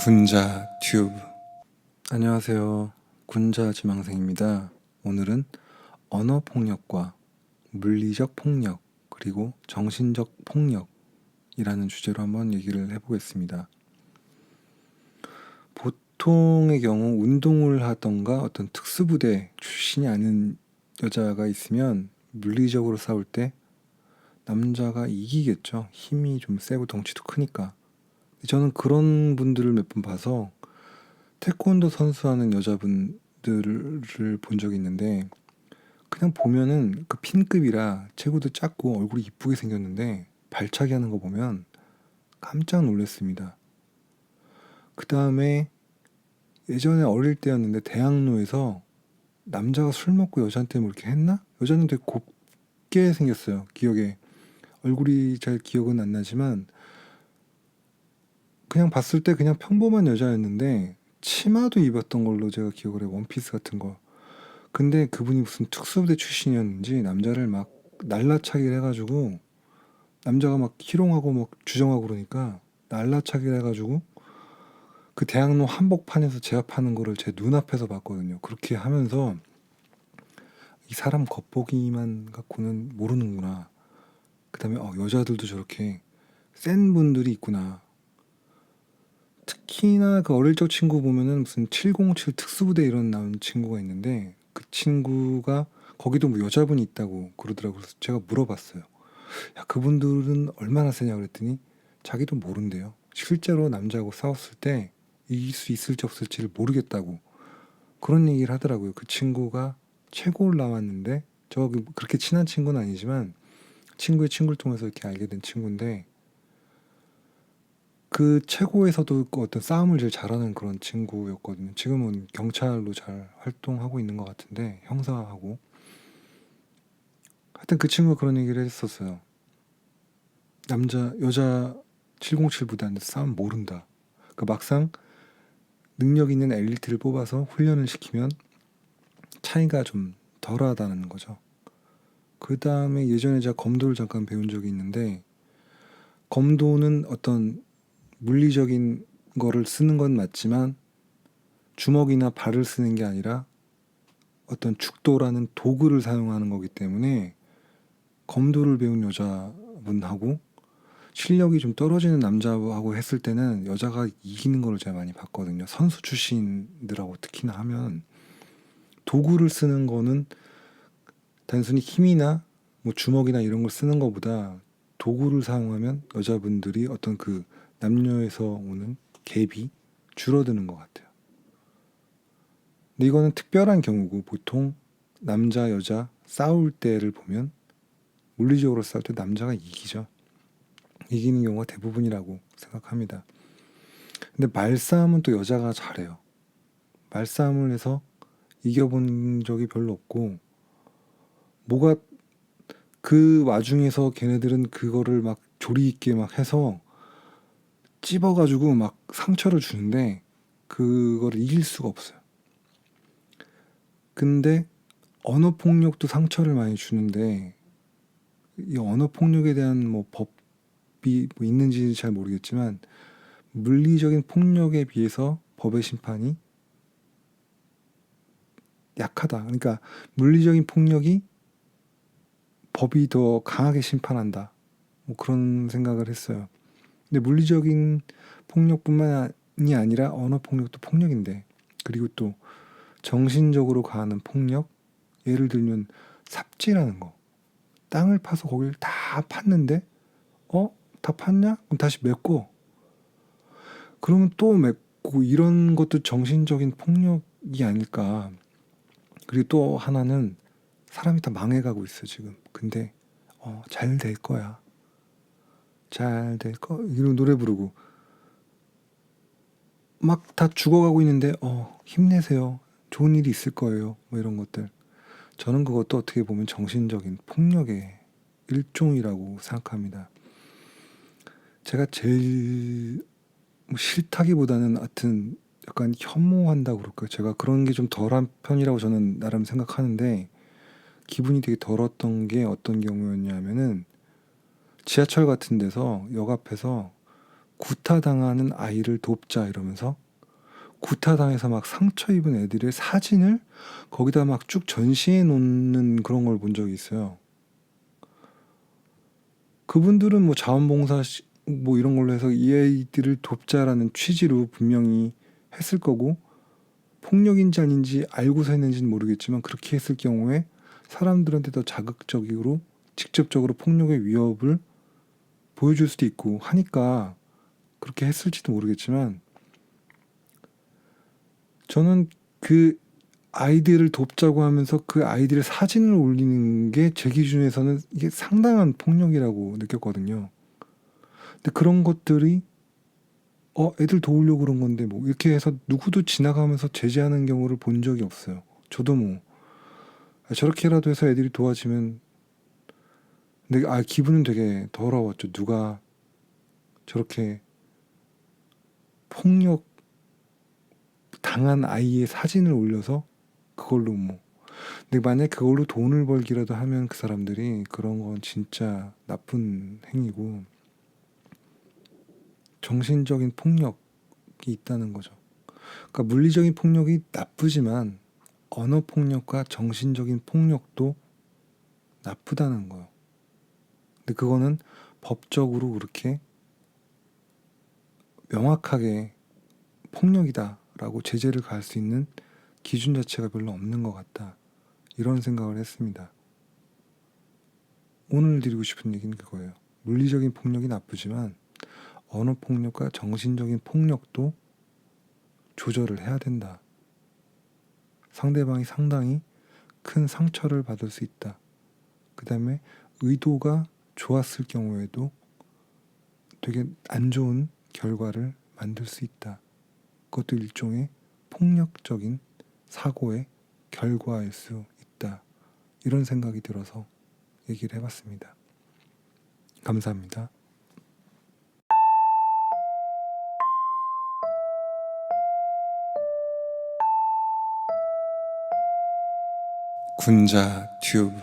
군자 튜브. 안녕하세요. 군자 지망생입니다. 오늘은 언어 폭력과 물리적 폭력 그리고 정신적 폭력이라는 주제로 한번 얘기를 해보겠습니다. 보통의 경우 운동을 하던가 어떤 특수부대 출신이 아닌 여자가 있으면 물리적으로 싸울 때 남자가 이기겠죠. 힘이 좀 세고 덩치도 크니까. 저는 그런 분들을 몇 번 봐서 태권도 선수하는 여자분들을 본 적이 있는데, 그냥 보면은 그 핀급이라 체구도 작고 얼굴이 이쁘게 생겼는데 발차기 하는 거 보면 깜짝 놀랐습니다. 그 다음에 예전에 어릴 때였는데 대학로에서 남자가 술 먹고 여자한테 뭐 이렇게 했나? 여자는 되게 곱게 생겼어요. 기억에 얼굴이 잘 기억은 안 나지만 그냥 봤을 때 그냥 평범한 여자였는데 치마도 입었던 걸로 제가 기억을 해요. 원피스 같은 거. 근데 그분이 무슨 특수부대 출신이었는지 남자를 막 날라차기를 해가지고, 남자가 막 희롱하고 막 주정하고 그러니까 날라차기를 해가지고 그 대학로 한복판에서 제압하는 거를 제 눈앞에서 봤거든요. 그렇게 하면서 이 사람 겉보기만 갖고는 모르는구나. 그 다음에 여자들도 저렇게 센 분들이 있구나. 특히나 그 어릴 적 친구 보면은 무슨 707 특수부대 이런 나온 친구가 있는데, 그 친구가 거기도 뭐 여자분이 있다고 그러더라고요. 그래서 제가 물어봤어요. 야, 그분들은 얼마나 세냐 그랬더니 자기도 모른대요. 실제로 남자하고 싸웠을 때 이길 수 있을지 없을지를 모르겠다고 그런 얘기를 하더라고요. 그 친구가 최고를 나왔는데, 저 그렇게 친한 친구는 아니지만 친구의 친구를 통해서 이렇게 알게 된 친구인데, 그 최고에서도 그 어떤 싸움을 제일 잘하는 그런 친구였거든요. 지금은 경찰로 잘 활동하고 있는 것 같은데, 형사하고. 하여튼 그 친구가 그런 얘기를 했었어요. 여자 707 부대한테 싸움 모른다. 그 막상 능력 있는 엘리트를 뽑아서 훈련을 시키면 차이가 좀 덜하다는 거죠. 그 다음에 예전에 제가 검도를 잠깐 배운 적이 있는데, 검도는 어떤 물리적인 거를 쓰는 건 맞지만 주먹이나 발을 쓰는 게 아니라 어떤 죽도라는 도구를 사용하는 거기 때문에, 검도를 배운 여자분하고 실력이 좀 떨어지는 남자하고 했을 때는 여자가 이기는 걸 제가 많이 봤거든요. 선수 출신들하고 특히나 하면 도구를 쓰는 거는 단순히 힘이나 뭐 주먹이나 이런 걸 쓰는 것보다 도구를 사용하면 여자분들이 어떤 그 남녀에서 오는 갭이 줄어드는 것 같아요. 근데 이거는 특별한 경우고, 보통 남자 여자 싸울 때를 보면 물리적으로 싸울 때 남자가 이기죠. 이기는 경우가 대부분이라고 생각합니다. 근데 말싸움은 또 여자가 잘해요. 말싸움을 해서 이겨본 적이 별로 없고, 뭐가 그 와중에서 걔네들은 그거를 막 조리 있게 막 해서 찝어가지고 막 상처를 주는데 그거를 이길 수가 없어요. 근데 언어 폭력도 상처를 많이 주는데, 이 언어 폭력에 대한 뭐 법이 뭐 있는지 잘 모르겠지만 물리적인 폭력에 비해서 법의 심판이 약하다. 그러니까 물리적인 폭력이 법이 더 강하게 심판한다. 뭐 그런 생각을 했어요. 근데 물리적인 폭력뿐만이 아니라 언어 폭력도 폭력인데, 그리고 또 정신적으로 가하는 폭력, 예를 들면 삽질하는 거. 땅을 파서 거기를 다 팠는데, 다 팠냐? 그럼 다시 메꿔. 그러면 또 메꾸고, 이런 것도 정신적인 폭력이 아닐까. 그리고 또 하나는 사람이 다 망해가고 있어 지금. 근데 잘 될 거야. 잘 될 거. 이런 노래 부르고 막 다 죽어가고 있는데 힘내세요. 좋은 일이 있을 거예요. 뭐 이런 것들. 저는 그것도 어떻게 보면 정신적인 폭력의 일종이라고 생각합니다. 제가 제일 뭐 싫다기보다는 하여튼 약간 혐오한다고 그럴까요? 제가 그런 게 좀 덜한 편이라고 저는 나름 생각하는데, 기분이 되게 덜었던 게 어떤 경우였냐면은 지하철 같은 데서 역 앞에서 구타당하는 아이를 돕자 이러면서 구타당해서 막 상처 입은 애들의 사진을 거기다 막 쭉 전시해 놓는 그런 걸 본 적이 있어요. 그분들은 뭐 자원봉사 뭐 이런 걸로 해서 이 아이들을 돕자라는 취지로 분명히 했을 거고, 폭력인지 아닌지 알고서 했는지는 모르겠지만 그렇게 했을 경우에 사람들한테 더 자극적으로 직접적으로 폭력의 위협을 보여줄 수도 있고 하니까 그렇게 했을지도 모르겠지만, 저는 그 아이들을 돕자고 하면서 그 아이들의 사진을 올리는 게 제 기준에서는 이게 상당한 폭력이라고 느꼈거든요. 근데 그런 것들이 애들 도우려고 그런 건데 뭐 이렇게 해서 누구도 지나가면서 제지하는 경우를 본 적이 없어요. 저도 뭐 저렇게라도 해서 애들이 도와지면, 근데 기분은 되게 더러웠죠. 누가 저렇게 폭력 당한 아이의 사진을 올려서 그걸로 뭐, 근데 만약 그걸로 돈을 벌기라도 하면 그 사람들이, 그런 건 진짜 나쁜 행위고 정신적인 폭력이 있다는 거죠. 그러니까 물리적인 폭력이 나쁘지만 언어 폭력과 정신적인 폭력도 나쁘다는 거예요. 근데 그거는 법적으로 그렇게 명확하게 폭력이다라고 제재를 가할 수 있는 기준 자체가 별로 없는 것 같다. 이런 생각을 했습니다. 오늘 드리고 싶은 얘기는 그거예요. 물리적인 폭력이 나쁘지만 언어 폭력과 정신적인 폭력도 조절을 해야 된다. 상대방이 상당히 큰 상처를 받을 수 있다. 그 다음에 의도가 좋았을 경우에도 되게 안 좋은 결과를 만들 수 있다. 그것도 일종의 폭력적인 사고의 결과일 수 있다. 이런 생각이 들어서 얘기를 해봤습니다. 감사합니다. 군자 튜브